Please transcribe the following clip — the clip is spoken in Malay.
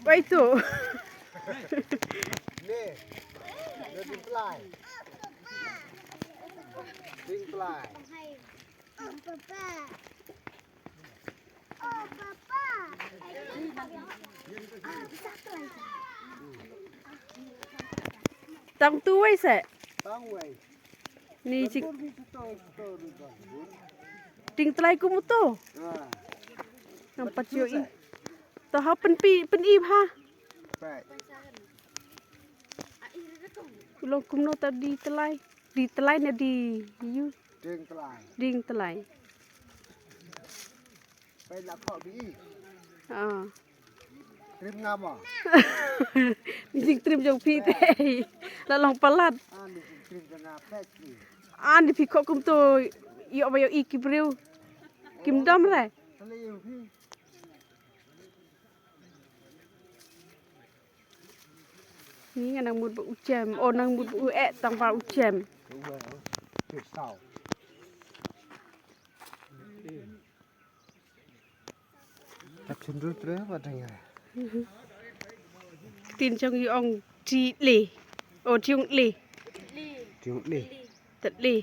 Wai tu. Ni. Dia dipelai. Ding pelai. Papa. Oh, Papa. Tang tu wai se. Tang wei. Ni cik Betul ni betul juga. ting telai ku muto. Ha. Nampak cio i. Tah ha pen i ha. Baik. Ulong kumno tadi telai. Di telai na di you Ding pelai. ding telai. Baik nak kau bi. Trim ngapa? Ni trim jong pi te. La long palat. Ni trim kena pek ni. Ni pi kok kum to yo bayo i kibreu. Kim dam re. Seliu pi. Ni nang mut bu ucem. Oh nang mut bu tang pa ucem. Tuyệt sau. Tập chân rút rớt vào đây này. Tin trong yu ong ti le. O tiung le. Tiếng đi. Tat le.